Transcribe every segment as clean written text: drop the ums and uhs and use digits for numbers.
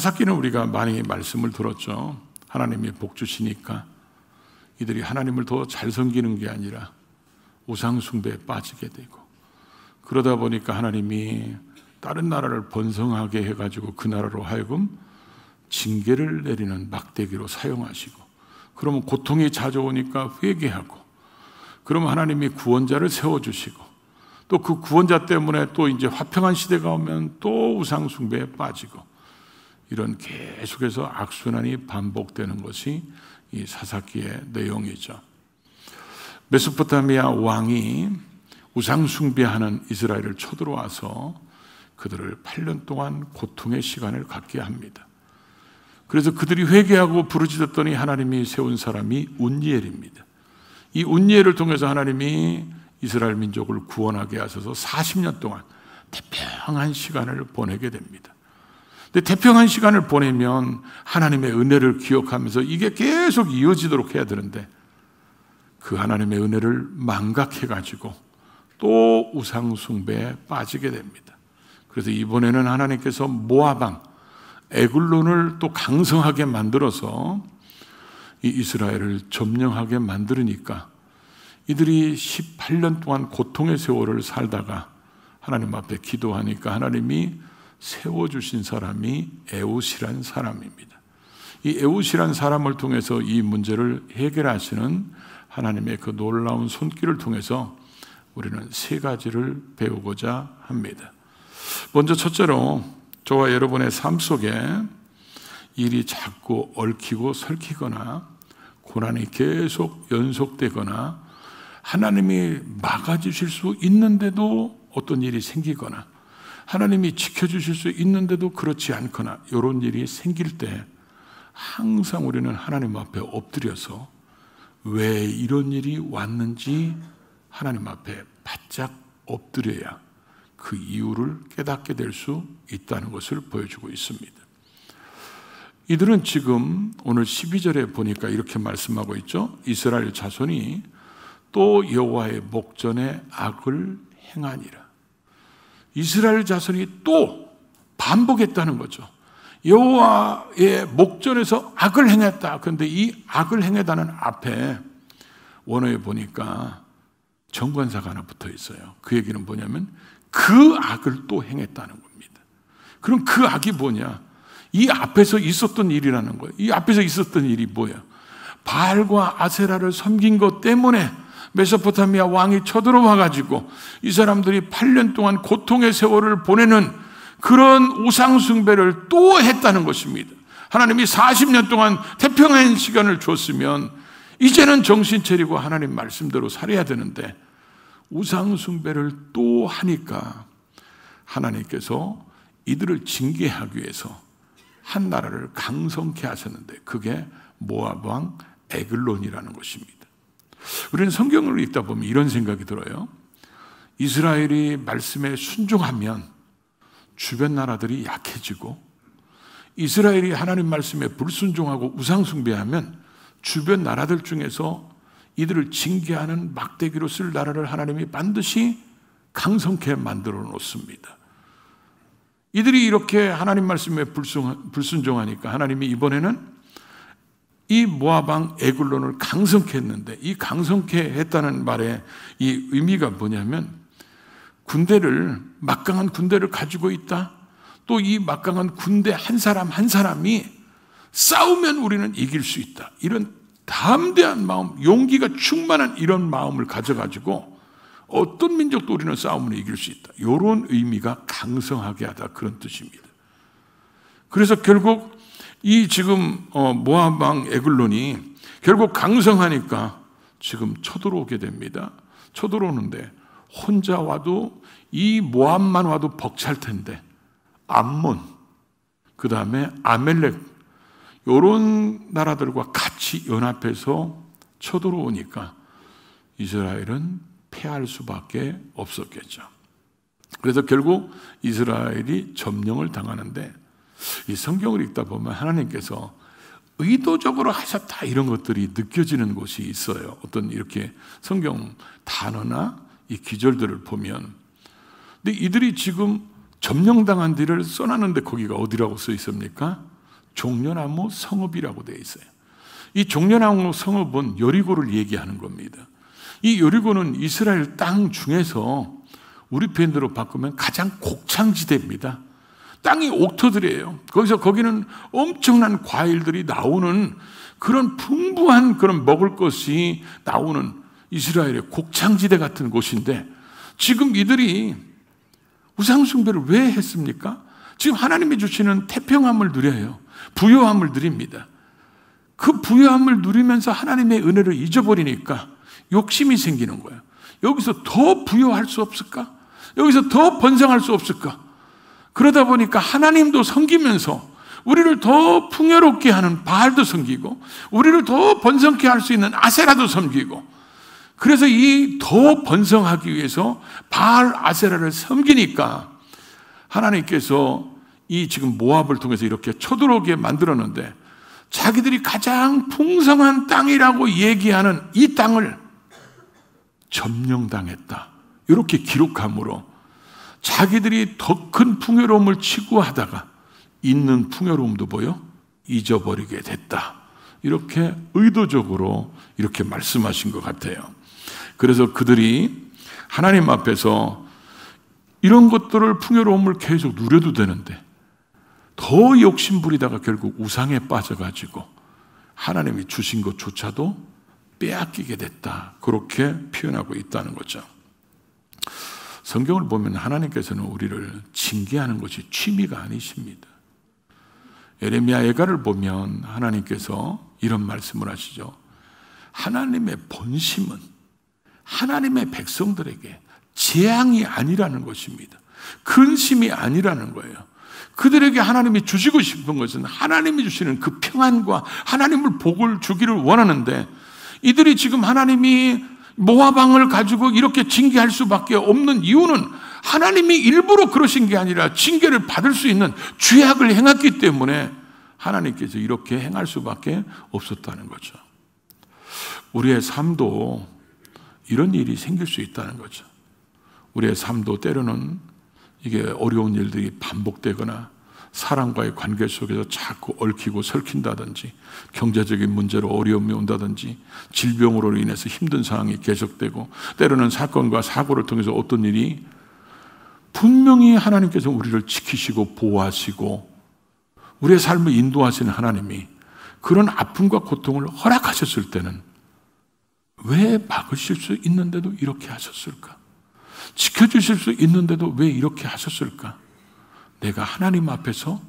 사사기는 우리가 많이 말씀을 들었죠. 하나님이 복 주시니까 이들이 하나님을 더 잘 섬기는 게 아니라 우상 숭배에 빠지게 되고, 그러다 보니까 하나님이 다른 나라를 번성하게 해가지고 그 나라로 하여금 징계를 내리는 막대기로 사용하시고, 그러면 고통이 찾아오니까 회개하고, 그러면 하나님이 구원자를 세워주시고, 또 그 구원자 때문에 또 이제 화평한 시대가 오면 또 우상 숭배에 빠지고, 이런 계속해서 악순환이 반복되는 것이 이 사사기의 내용이죠. 메소포타미아 왕이 우상 숭배하는 이스라엘을 쳐들어와서 그들을 8년 동안 고통의 시간을 갖게 합니다. 그래서 그들이 회개하고 부르짖었더니 하나님이 세운 사람이 운니엘입니다. 이 운니엘을 통해서 하나님이 이스라엘 민족을 구원하게 하셔서 40년 동안 태평한 시간을 보내게 됩니다. 근데 태평한 시간을 보내면 하나님의 은혜를 기억하면서 이게 계속 이어지도록 해야 되는데, 그 하나님의 은혜를 망각해가지고 또 우상 숭배에 빠지게 됩니다. 그래서 이번에는 하나님께서 모압 에글론을 또 강성하게 만들어서 이 이스라엘을 점령하게 만들으니까 이들이 18년 동안 고통의 세월을 살다가 하나님 앞에 기도하니까 하나님이 세워주신 사람이 에웃이란 사람입니다. 이 에웃이란 사람을 통해서 이 문제를 해결하시는 하나님의 그 놀라운 손길을 통해서 우리는 세 가지를 배우고자 합니다. 먼저 첫째로, 저와 여러분의 삶 속에 일이 자꾸 얽히고 설키거나 고난이 계속 연속되거나 하나님이 막아주실 수 있는데도 어떤 일이 생기거나 하나님이 지켜주실 수 있는데도 그렇지 않거나 이런 일이 생길 때 항상 우리는 하나님 앞에 엎드려서 왜 이런 일이 왔는지 하나님 앞에 바짝 엎드려야 그 이유를 깨닫게 될 수 있다는 것을 보여주고 있습니다. 이들은 지금 오늘 12절에 보니까 이렇게 말씀하고 있죠. 이스라엘 자손이 또 여호와의 목전에 악을 행하니라. 이스라엘 자손이 또 반복했다는 거죠. 여호와의 목전에서 악을 행했다. 그런데 이 악을 행했다는 앞에 원어에 보니까 정관사가 하나 붙어 있어요. 그 얘기는 뭐냐면 그 악을 또 행했다는 겁니다. 그럼 그 악이 뭐냐? 이 앞에서 있었던 일이라는 거예요. 이 앞에서 있었던 일이 뭐예요? 바알과 아세라를 섬긴 것 때문에 메소포타미아 왕이 쳐들어와 가지고 이 사람들이 8년 동안 고통의 세월을 보내는 그런 우상 숭배를 또 했다는 것입니다. 하나님이 40년 동안 태평한 시간을 줬으면 이제는 정신 차리고 하나님 말씀대로 살아야 되는데 우상 숭배를 또 하니까 하나님께서 이들을 징계하기 위해서 한 나라를 강성케 하셨는데 그게 모압 왕 에글론이라는 것입니다. 우리는 성경을 읽다 보면 이런 생각이 들어요. 이스라엘이 말씀에 순종하면 주변 나라들이 약해지고, 이스라엘이 하나님 말씀에 불순종하고 우상 숭배하면 주변 나라들 중에서 이들을 징계하는 막대기로 쓸 나라를 하나님이 반드시 강성케 만들어 놓습니다. 이들이 이렇게 하나님 말씀에 불순종하니까 하나님이 이번에는 이 모압 왕 에글론을 강성케 했는데, 이 강성케 했다는 말의 이 의미가 뭐냐면 군대를, 막강한 군대를 가지고 있다. 또 이 막강한 군대 한 사람 한 사람이 싸우면 우리는 이길 수 있다. 이런 담대한 마음, 용기가 충만한 이런 마음을 가져가지고 어떤 민족도 우리는 싸움으로 이길 수 있다. 이런 의미가 강성하게 하다, 그런 뜻입니다. 그래서 결국 이 지금 모압 왕 에글론이 결국 강성하니까 지금 쳐들어오게 됩니다. 쳐들어오는데 혼자 와도 이 모압만 와도 벅찰 텐데 암몬, 그 다음에 아멜렉, 이런 나라들과 같이 연합해서 쳐들어오니까 이스라엘은 패할 수밖에 없었겠죠. 그래서 결국 이스라엘이 점령을 당하는데, 이 성경을 읽다 보면 하나님께서 의도적으로 하셨다 이런 것들이 느껴지는 곳이 있어요. 어떤 이렇게 성경 단어나 이 기절들을 보면. 근데 이들이 지금 점령당한 데를 써놨는데 거기가 어디라고 써 있습니까? 종려나무 성읍이라고 되어 있어요. 이 종려나무 성읍은 여리고를 얘기하는 겁니다. 이 여리고는 이스라엘 땅 중에서 우리 표현대로 바꾸면 가장 곡창지대입니다. 땅이 옥토들이에요. 거기는 엄청난 과일들이 나오는 그런 풍부한 그런 먹을 것이 나오는 이스라엘의 곡창지대 같은 곳인데, 지금 이들이 우상숭배를 왜 했습니까? 지금 하나님이 주시는 태평함을 누려요. 부요함을 누립니다. 그 부요함을 누리면서 하나님의 은혜를 잊어버리니까 욕심이 생기는 거예요. 여기서 더 부요할 수 없을까? 여기서 더 번성할 수 없을까? 그러다 보니까 하나님도 섬기면서 우리를 더 풍요롭게 하는 바알도 섬기고, 우리를 더 번성케 할 수 있는 아세라도 섬기고, 그래서 이 더 번성하기 위해서 바알 아세라를 섬기니까 하나님께서 이 지금 모압을 통해서 이렇게 쳐들어오게 만들었는데, 자기들이 가장 풍성한 땅이라고 얘기하는 이 땅을 점령당했다, 이렇게 기록함으로 자기들이 더 큰 풍요로움을 추구하다가 있는 풍요로움도 잊어버리게 됐다, 이렇게 의도적으로 이렇게 말씀하신 것 같아요. 그래서 그들이 하나님 앞에서 이런 것들을, 풍요로움을 계속 누려도 되는데 더 욕심부리다가 결국 우상에 빠져가지고 하나님이 주신 것조차도 빼앗기게 됐다, 그렇게 표현하고 있다는 거죠. 성경을 보면 하나님께서는 우리를 징계하는 것이 취미가 아니십니다. 예레미야 예가를 보면 하나님께서 이런 말씀을 하시죠. 하나님의 본심은 하나님의 백성들에게 재앙이 아니라는 것입니다. 근심이 아니라는 거예요. 그들에게 하나님이 주시고 싶은 것은 하나님이 주시는 그 평안과 하나님을 복을 주기를 원하는데, 이들이 지금 하나님이 모압 왕을 가지고 이렇게 징계할 수밖에 없는 이유는 하나님이 일부러 그러신 게 아니라 징계를 받을 수 있는 죄악을 행했기 때문에 하나님께서 이렇게 행할 수밖에 없었다는 거죠. 우리의 삶도 이런 일이 생길 수 있다는 거죠. 우리의 삶도 때로는 이게 어려운 일들이 반복되거나 사람과의 관계 속에서 자꾸 얽히고 설킨다든지, 경제적인 문제로 어려움이 온다든지, 질병으로 인해서 힘든 상황이 계속되고, 때로는 사건과 사고를 통해서 어떤 일이, 분명히 하나님께서 우리를 지키시고 보호하시고 우리의 삶을 인도하시는 하나님이 그런 아픔과 고통을 허락하셨을 때는 왜 막으실 수 있는데도 이렇게 하셨을까? 지켜주실 수 있는데도 왜 이렇게 하셨을까? 내가 하나님 앞에서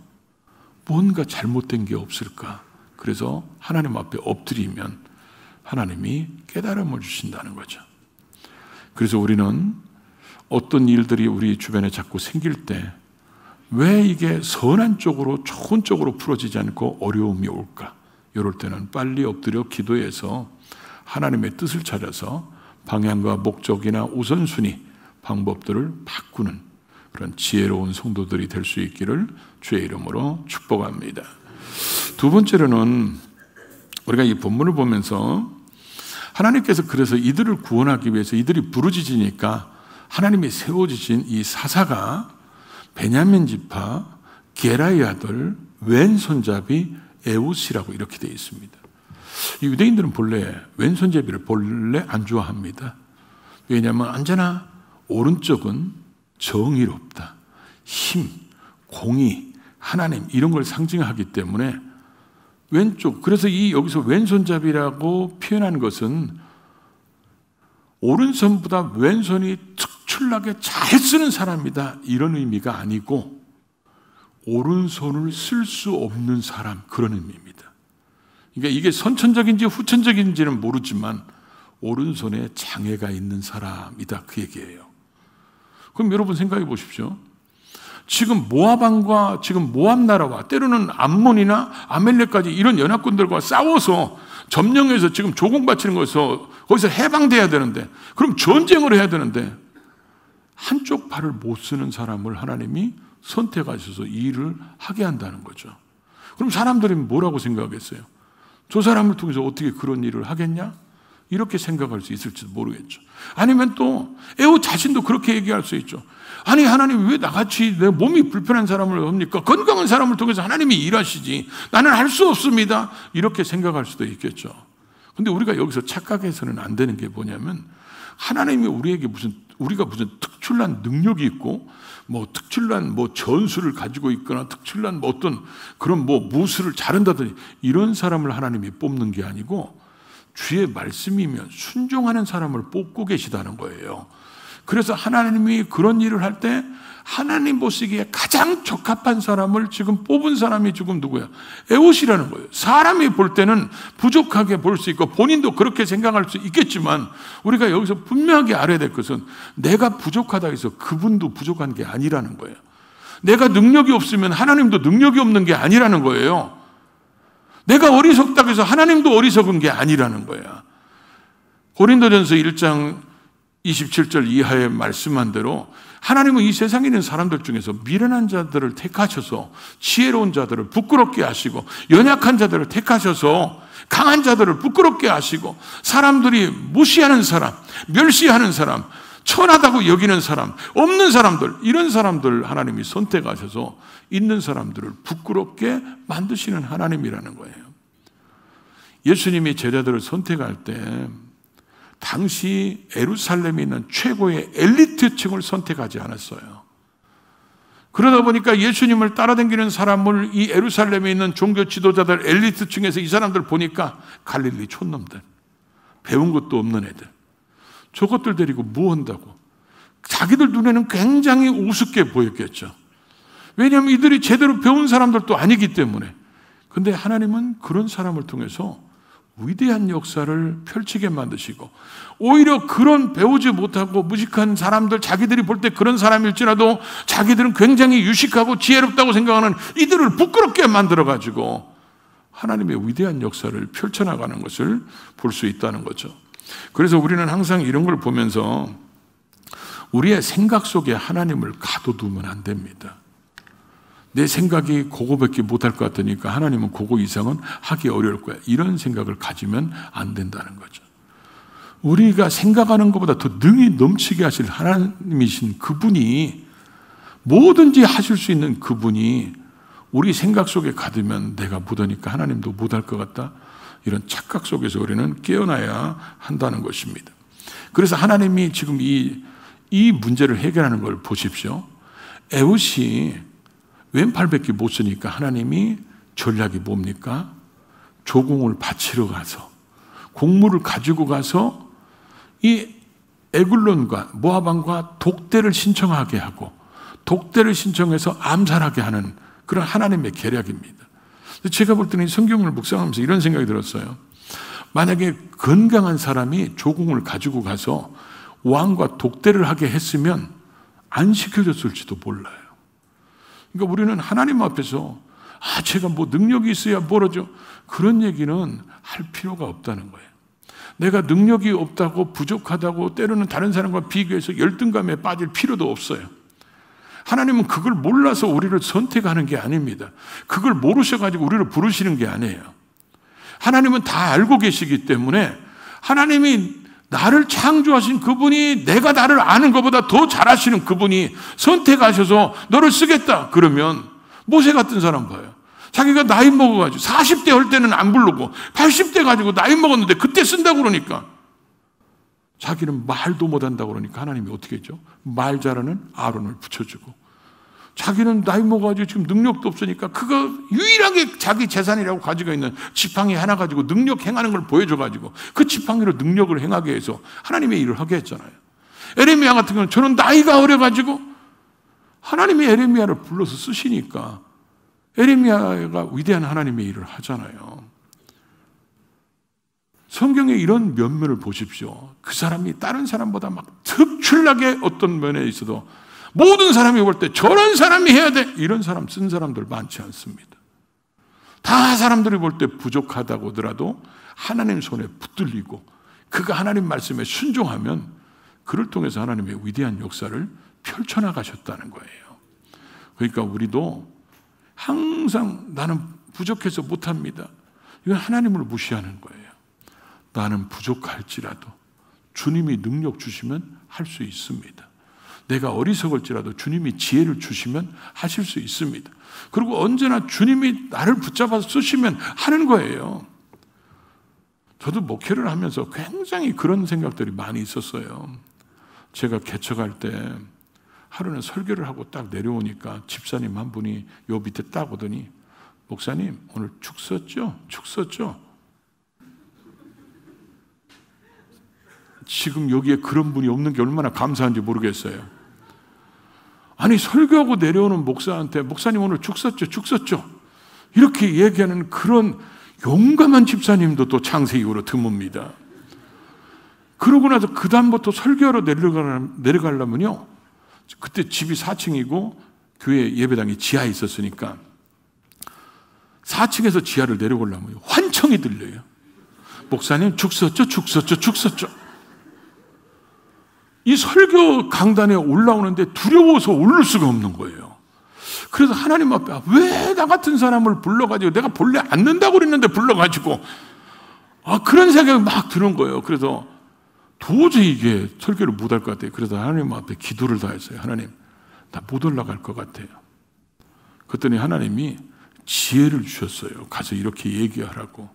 뭔가 잘못된 게 없을까? 그래서 하나님 앞에 엎드리면 하나님이 깨달음을 주신다는 거죠. 그래서 우리는 어떤 일들이 우리 주변에 자꾸 생길 때 왜 이게 선한 쪽으로, 좋은 쪽으로 풀어지지 않고 어려움이 올까? 이럴 때는 빨리 엎드려 기도해서 하나님의 뜻을 찾아서 방향과 목적이나 우선순위, 방법들을 바꾸는 그런 지혜로운 성도들이 될 수 있기를 주의 이름으로 축복합니다. 두 번째로는 우리가 이 본문을 보면서 하나님께서 그래서 이들을 구원하기 위해서, 이들이 부르짖으니까 하나님이 세워주신 이 사사가 베냐민 지파 게라의 아들 왼손잡이 에웃이라고 이렇게 되어 있습니다. 이 유대인들은 본래 왼손잡이를 본래 안 좋아합니다. 왜냐하면 언제나 오른쪽은 정의롭다, 힘, 공의, 하나님 이런 걸 상징하기 때문에 왼쪽, 그래서 이 여기서 왼손잡이라고 표현한 것은 오른손보다 왼손이 특출나게 잘 쓰는 사람이다, 이런 의미가 아니고 오른손을 쓸 수 없는 사람, 그런 의미입니다. 그러니까 이게 선천적인지 후천적인지는 모르지만 오른손에 장애가 있는 사람이다, 그 얘기예요. 그럼 여러분 생각해 보십시오. 지금 모압 왕과 지금 모압 나라와 때로는 암몬이나 아멜렉까지 이런 연합군들과 싸워서 점령해서 지금 조공 바치는 것에서 거기서 해방돼야 되는데, 그럼 전쟁을 해야 되는데 한쪽 발을 못 쓰는 사람을 하나님이 선택하셔서 이 일을 하게 한다는 거죠. 그럼 사람들이 뭐라고 생각하겠어요? 저 사람을 통해서 어떻게 그런 일을 하겠냐? 이렇게 생각할 수 있을지도 모르겠죠. 아니면 또 에우 자신도 그렇게 얘기할 수 있죠. 아니 하나님 왜 나같이 내 몸이 불편한 사람을 합니까? 건강한 사람을 통해서 하나님이 일하시지. 나는 할 수 없습니다. 이렇게 생각할 수도 있겠죠. 근데 우리가 여기서 착각해서는 안 되는 게 뭐냐면 하나님이 우리에게 우리가 무슨 특출난 능력이 있고 특출난 전술을 가지고 있거나 특출난 어떤 그런 무술을 잘한다든지 이런 사람을 하나님이 뽑는 게 아니고 주의 말씀이면 순종하는 사람을 뽑고 계시다는 거예요. 그래서 하나님이 그런 일을 할 때 하나님 보시기에 가장 적합한 사람을 지금 뽑은 사람이 지금 누구야? 에봇이라는 거예요. 사람이 볼 때는 부족하게 볼 수 있고 본인도 그렇게 생각할 수 있겠지만 우리가 여기서 분명하게 알아야 될 것은 내가 부족하다 해서 그분도 부족한 게 아니라는 거예요. 내가 능력이 없으면 하나님도 능력이 없는 게 아니라는 거예요. 내가 어리석다고 해서 하나님도 어리석은 게 아니라는 거야. 고린도전서 1장 27절 이하에 말씀한 대로 하나님은 이 세상에 있는 사람들 중에서 미련한 자들을 택하셔서 지혜로운 자들을 부끄럽게 하시고 연약한 자들을 택하셔서 강한 자들을 부끄럽게 하시고 사람들이 무시하는 사람, 멸시하는 사람, 천하다고 여기는 사람, 없는 사람들, 이런 사람들 하나님이 선택하셔서 있는 사람들을 부끄럽게 만드시는 하나님이라는 거예요. 예수님이 제자들을 선택할 때 당시 예루살렘에 있는 최고의 엘리트층을 선택하지 않았어요. 그러다 보니까 예수님을 따라다니는 사람을 이 예루살렘에 있는 종교 지도자들 엘리트층에서 이 사람들 보니까 갈릴리 촌놈들, 배운 것도 없는 애들, 저것들 데리고 뭐 한다고. 자기들 눈에는 굉장히 우습게 보였겠죠. 왜냐하면 이들이 제대로 배운 사람들도 아니기 때문에. 근데 하나님은 그런 사람을 통해서 위대한 역사를 펼치게 만드시고 오히려 그런 배우지 못하고 무식한 사람들, 자기들이 볼 때 그런 사람일지라도 자기들은 굉장히 유식하고 지혜롭다고 생각하는 이들을 부끄럽게 만들어가지고 하나님의 위대한 역사를 펼쳐나가는 것을 볼 수 있다는 거죠. 그래서 우리는 항상 이런 걸 보면서 우리의 생각 속에 하나님을 가둬두면 안 됩니다. 내 생각이 그거밖에 못할 것 같으니까 하나님은 그거 이상은 하기 어려울 거야. 이런 생각을 가지면 안 된다는 거죠. 우리가 생각하는 것보다 더 능히 넘치게 하실 하나님이신 그분이 뭐든지 하실 수 있는 그분이 우리 생각 속에 가두면 내가 못하니까 하나님도 못할 것 같다. 이런 착각 속에서 우리는 깨어나야 한다는 것입니다. 그래서 하나님이 지금 이 문제를 해결하는 걸 보십시오. 에봇이 왼팔밖에 못 쓰니까 하나님이 전략이 뭡니까? 조공을 바치러 가서 곡물을 가지고 가서 이 에글론과 모압왕과 독대를 신청하게 하고 독대를 신청해서 암살하게 하는 그런 하나님의 계략입니다. 제가 볼 때는 성경을 묵상하면서 이런 생각이 들었어요. 만약에 건강한 사람이 조공을 가지고 가서 왕과 독대를 하게 했으면 안 시켜줬을지도 몰라요. 그러니까 우리는 하나님 앞에서 제가 능력이 있어야 뭐라죠? 그런 얘기는 할 필요가 없다는 거예요. 내가 능력이 없다고 부족하다고 때로는 다른 사람과 비교해서 열등감에 빠질 필요도 없어요. 하나님은 그걸 몰라서 우리를 선택하는 게 아닙니다. 그걸 모르셔가지고 우리를 부르시는 게 아니에요. 하나님은 다 알고 계시기 때문에 하나님이 나를 창조하신 그분이 내가 나를 아는 것보다 더 잘하시는 그분이 선택하셔서 너를 쓰겠다 그러면 모세 같은 사람 봐요. 자기가 나이 먹어가지고 40대 할 때는 안 부르고 80대 가지고 나이 먹었는데 그때 쓴다고 그러니까 자기는 말도 못한다고 그러니까 하나님이 어떻게 했죠? 말 잘하는 아론을 붙여주고 자기는 나이 먹어가지고 지금 능력도 없으니까 그거 유일하게 자기 재산이라고 가지고 있는 지팡이 하나 가지고 능력 행하는 걸 보여줘가지고 그 지팡이로 능력을 행하게 해서 하나님의 일을 하게 했잖아요. 에레미야 같은 경우는 저는 나이가 어려가지고 하나님이 에레미야를 불러서 쓰시니까 에레미야가 위대한 하나님의 일을 하잖아요. 성경에 이런 면면을 보십시오. 그 사람이 다른 사람보다 막 특출나게 어떤 면에 있어도 모든 사람이 볼 때 저런 사람이 해야 돼. 이런 사람 쓴 사람들 많지 않습니다. 다 사람들이 볼 때 부족하다고 하더라도 하나님 손에 붙들리고 그가 하나님 말씀에 순종하면 그를 통해서 하나님의 위대한 역사를 펼쳐나가셨다는 거예요. 그러니까 우리도 항상 나는 부족해서 못합니다. 이건 하나님을 무시하는 거예요. 나는 부족할지라도 주님이 능력 주시면 할 수 있습니다. 내가 어리석을지라도 주님이 지혜를 주시면 하실 수 있습니다. 그리고 언제나 주님이 나를 붙잡아서 쓰시면 하는 거예요. 저도 목회를 하면서 굉장히 그런 생각들이 많이 있었어요. 제가 개척할 때 하루는 설교를 하고 딱 내려오니까 집사님 한 분이 요 밑에 딱 오더니 목사님 오늘 축 썼죠? 축 썼죠? 지금 여기에 그런 분이 없는 게 얼마나 감사한지 모르겠어요. 아니 설교하고 내려오는 목사한테 목사님 오늘 축 썼죠? 축 썼죠? 이렇게 얘기하는 그런 용감한 집사님도 또 창세 이후로 드뭅니다. 그러고 나서 그 다음부터 설교하러 내려가려면요, 그때 집이 4층이고 교회 예배당이 지하에 있었으니까 4층에서 지하를 내려오려면 환청이 들려요. 목사님 축 썼죠? 축 썼죠? 축 썼죠? 이 설교 강단에 올라오는데 두려워서 오를 수가 없는 거예요. 그래서 하나님 앞에 왜 나 같은 사람을 불러가지고 내가 본래 앉는다고 그랬는데 불러가지고 그런 생각이 막 드는 거예요. 그래서 도저히 이게 설교를 못할 것 같아요. 그래서 하나님 앞에 기도를 다 했어요. 하나님 나 못 올라갈 것 같아요. 그랬더니 하나님이 지혜를 주셨어요. 가서 이렇게 얘기하라고.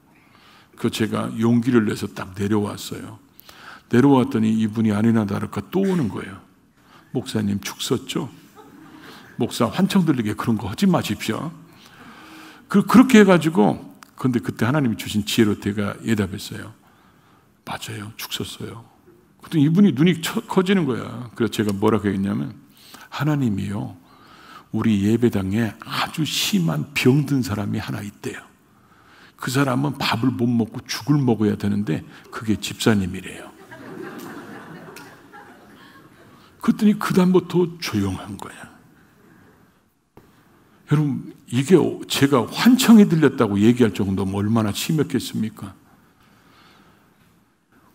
그 제가 용기를 내서 딱 내려왔어요. 내려왔더니 이분이 아니나 다를까 또 오는 거예요. 목사님 축 썼죠? 목사 환청 들리게 그런 거 하지 마십시오. 그렇게 해가지고 근데 그때 하나님이 주신 지혜로 제가 예답했어요. 맞아요. 축 썼어요. 그랬더니 이분이 눈이 커지는 거야. 그래서 제가 뭐라고 했냐면 하나님이요, 우리 예배당에 아주 심한 병든 사람이 하나 있대요. 그 사람은 밥을 못 먹고 죽을 먹어야 되는데 그게 집사님이래요. 그랬더니 그 다음부터 조용한 거야. 여러분 이게 제가 환청이 들렸다고 얘기할 정도면 얼마나 심했겠습니까?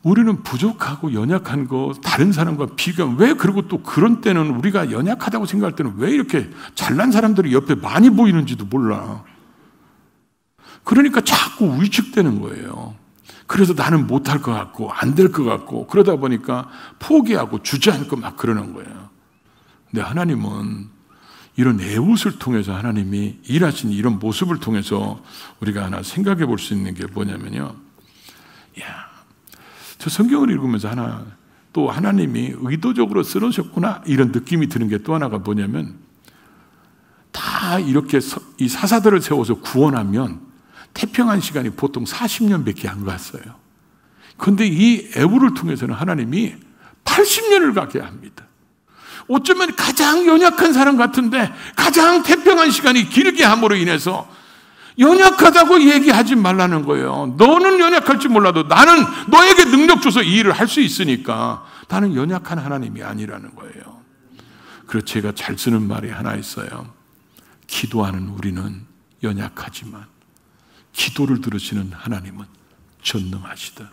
우리는 부족하고 연약한 거 다른 사람과 비교하면 왜, 그리고 또 그런 때는 우리가 연약하다고 생각할 때는 왜 이렇게 잘난 사람들이 옆에 많이 보이는지도 몰라. 그러니까 자꾸 위축되는 거예요. 그래서 나는 못할 것 같고 안 될 것 같고 그러다 보니까 포기하고 주저앉고 막 그러는 거예요. 근데 하나님은 이런 에웃을 통해서 하나님이 일하신 이런 모습을 통해서 우리가 하나 생각해 볼 수 있는 게 뭐냐면요, 저 성경을 읽으면서 또 하나님이 의도적으로 쓰러졌구나 이런 느낌이 드는 게 또 하나가 뭐냐면, 다 이렇게 이 사사들을 세워서 구원하면 태평한 시간이 보통 40년밖에 안 갔어요. 그런데 이 애우를 통해서는 하나님이 80년을 가게 합니다. 어쩌면 가장 연약한 사람 같은데 가장 태평한 시간이 길게 함으로 인해서 연약하다고 얘기하지 말라는 거예요. 너는 연약할지 몰라도 나는 너에게 능력 줘서 이 일을 할 수 있으니까 나는 연약한 하나님이 아니라는 거예요. 그래서 제가 잘 쓰는 말이 하나 있어요. 기도하는 우리는 연약하지만 기도를 들으시는 하나님은 전능하시다.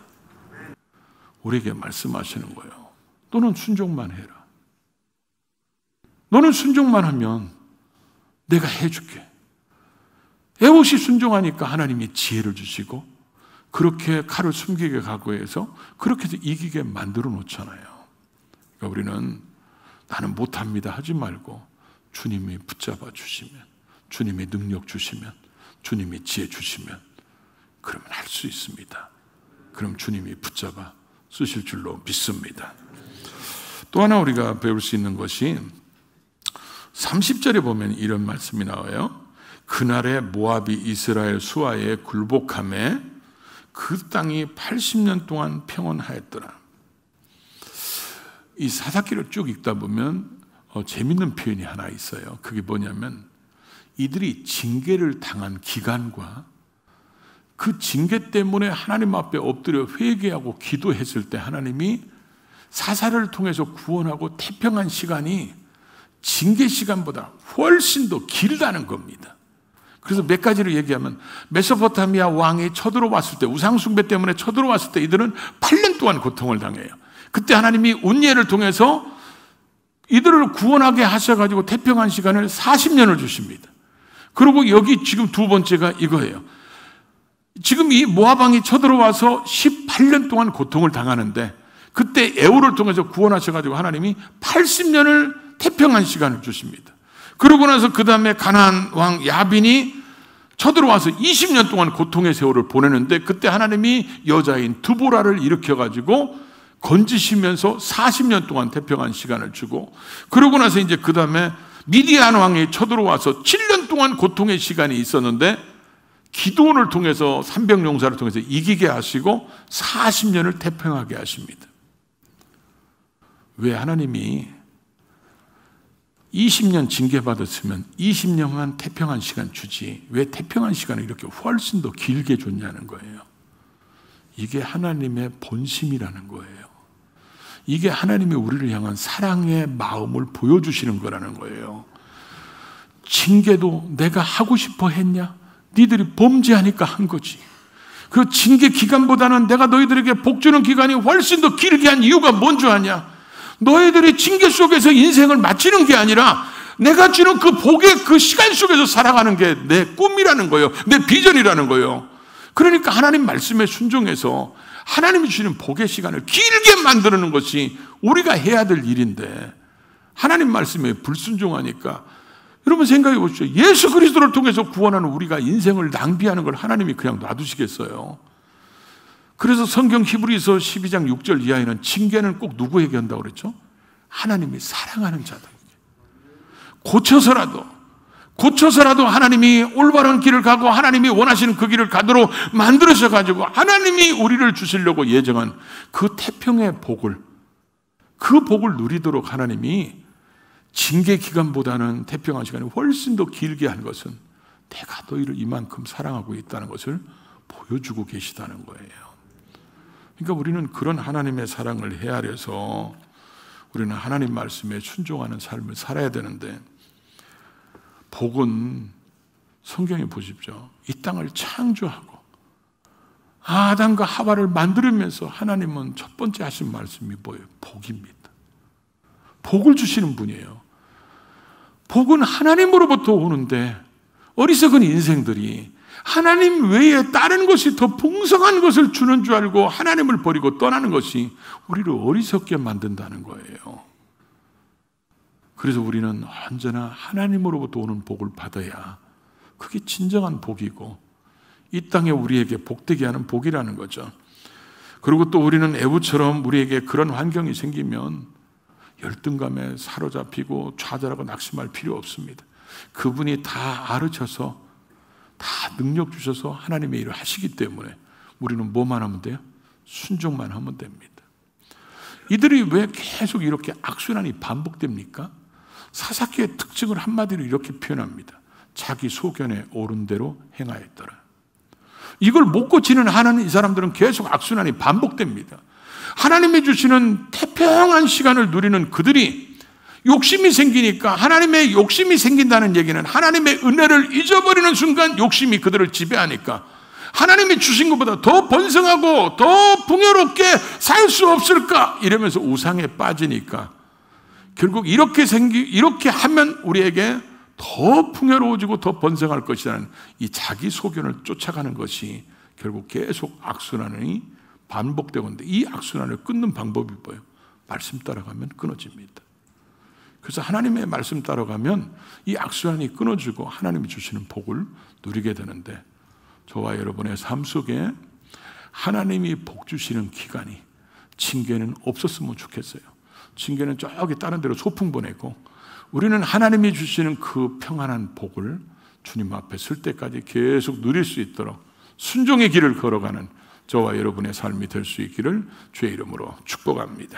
우리에게 말씀하시는 거예요. 너는 순종만 해라. 너는 순종만 하면 내가 해줄게. 에봇이 순종하니까 하나님이 지혜를 주시고 그렇게 칼을 숨기게 각오해서 그렇게 해서 이기게 만들어 놓잖아요. 그러니까 우리는 나는 못합니다 하지 말고 주님이 붙잡아 주시면, 주님이 능력 주시면, 주님이 지혜 주시면 그러면 할 수 있습니다. 그럼 주님이 붙잡아 쓰실 줄로 믿습니다. 또 하나 우리가 배울 수 있는 것이 30절에 보면 이런 말씀이 나와요. 그날에 모압이 이스라엘 수하에 굴복함에 그 땅이 80년 동안 평온하였더라. 이 사사기를 쭉 읽다 보면 재밌는 표현이 하나 있어요. 그게 뭐냐면 이들이 징계를 당한 기간과 그 징계 때문에 하나님 앞에 엎드려 회개하고 기도했을 때 하나님이 사사를 통해서 구원하고 태평한 시간이 징계 시간보다 훨씬 더 길다는 겁니다. 그래서 몇 가지를 얘기하면 메소포타미아 왕이 쳐들어왔을 때, 우상숭배 때문에 쳐들어왔을 때 이들은 8년 동안 고통을 당해요. 그때 하나님이 온예를 통해서 이들을 구원하게 하셔가지고 태평한 시간을 40년을 주십니다. 그리고 여기 지금 두 번째가 이거예요. 지금 이 모압 왕이 쳐들어와서 18년 동안 고통을 당하는데 그때 애후를 통해서 구원하셔가지고 하나님이 80년을 태평한 시간을 주십니다. 그러고 나서 그 다음에 가나안 왕 야빈이 쳐들어와서 20년 동안 고통의 세월을 보내는데 그때 하나님이 여자인 드보라를 일으켜가지고 건지시면서 40년 동안 태평한 시간을 주고, 그러고 나서 이제 그 다음에 미디안 왕이 쳐들어와서 7년 동안 고통의 시간이 있었는데 기드온을 통해서 300용사를 통해서 이기게 하시고 40년을 태평하게 하십니다. 왜 하나님이 20년 징계받았으면 20년만 태평한 시간 주지 왜 태평한 시간을 이렇게 훨씬 더 길게 줬냐는 거예요. 이게 하나님의 본심이라는 거예요. 이게 하나님이 우리를 향한 사랑의 마음을 보여주시는 거라는 거예요. 징계도 내가 하고 싶어 했냐? 니들이 범죄하니까 한 거지. 그 징계 기간보다는 내가 너희들에게 복 주는 기간이 훨씬 더 길게 한 이유가 뭔 줄 아냐? 너희들이 징계 속에서 인생을 마치는 게 아니라 내가 주는 그 복의 그 시간 속에서 살아가는 게 내 꿈이라는 거예요. 내 비전이라는 거예요. 그러니까 하나님 말씀에 순종해서 하나님이 주시는 복의 시간을 길게 만드는 것이 우리가 해야 될 일인데 하나님 말씀에 불순종하니까, 여러분 생각해 보십시오. 예수 그리스도를 통해서 구원하는 우리가 인생을 낭비하는 걸 하나님이 그냥 놔두시겠어요? 그래서 성경 히브리서 12장 6절 이하에는 징계는 꼭 누구에게 한다고 그랬죠? 하나님이 사랑하는 자들. 고쳐서라도 하나님이 올바른 길을 가고 하나님이 원하시는 그 길을 가도록 만들어셔가지고 하나님이 우리를 주시려고 예정한 그 태평의 복을, 그 복을 누리도록 하나님이 징계 기간보다는 태평한 시간이 훨씬 더 길게 한 것은 내가 너희를 이만큼 사랑하고 있다는 것을 보여주고 계시다는 거예요. 그러니까 우리는 그런 하나님의 사랑을 헤아려서 우리는 하나님 말씀에 순종하는 삶을 살아야 되는데, 복은 성경에 보십시오. 이 땅을 창조하고 아담과 하와를 만들면서 하나님은 첫 번째 하신 말씀이 뭐예요? 복입니다. 복을 주시는 분이에요. 복은 하나님으로부터 오는데 어리석은 인생들이 하나님 외에 다른 것이 더 풍성한 것을 주는 줄 알고 하나님을 버리고 떠나는 것이 우리를 어리석게 만든다는 거예요. 그래서 우리는 언제나 하나님으로부터 오는 복을 받아야 그게 진정한 복이고 이 땅에 우리에게 복되게 하는 복이라는 거죠. 그리고 또 우리는 애후처럼 우리에게 그런 환경이 생기면 열등감에 사로잡히고 좌절하고 낙심할 필요 없습니다. 그분이 다 아르셔서 다 능력 주셔서 하나님의 일을 하시기 때문에 우리는 뭐만 하면 돼요? 순종만 하면 됩니다. 이들이 왜 계속 이렇게 악순환이 반복됩니까? 사사기의 특징을 한마디로 이렇게 표현합니다. 자기 소견에 옳은 대로 행하였더라. 이걸 못 고치는 하나는 이 사람들은 계속 악순환이 반복됩니다. 하나님이 주시는 태평한 시간을 누리는 그들이 욕심이 생기니까, 하나님의 욕심이 생긴다는 얘기는 하나님의 은혜를 잊어버리는 순간 욕심이 그들을 지배하니까 하나님이 주신 것보다 더 번성하고 더 풍요롭게 살 수 없을까 이러면서 우상에 빠지니까 결국 이렇게 하면 우리에게 더 풍요로워지고 더 번성할 것이라는 이 자기 소견을 쫓아가는 것이 결국 계속 악순환이 반복되고 있는데, 이 악순환을 끊는 방법이 뭐예요? 말씀 따라가면 끊어집니다. 그래서 하나님의 말씀 따라가면 이 악순환이 끊어지고 하나님이 주시는 복을 누리게 되는데, 저와 여러분의 삶 속에 하나님이 복 주시는 기간이 징계는 없었으면 좋겠어요. 징계는 저기 다른 데로 소풍 보내고 우리는 하나님이 주시는 그 평안한 복을 주님 앞에 설 때까지 계속 누릴 수 있도록 순종의 길을 걸어가는 저와 여러분의 삶이 될 수 있기를 주의 이름으로 축복합니다.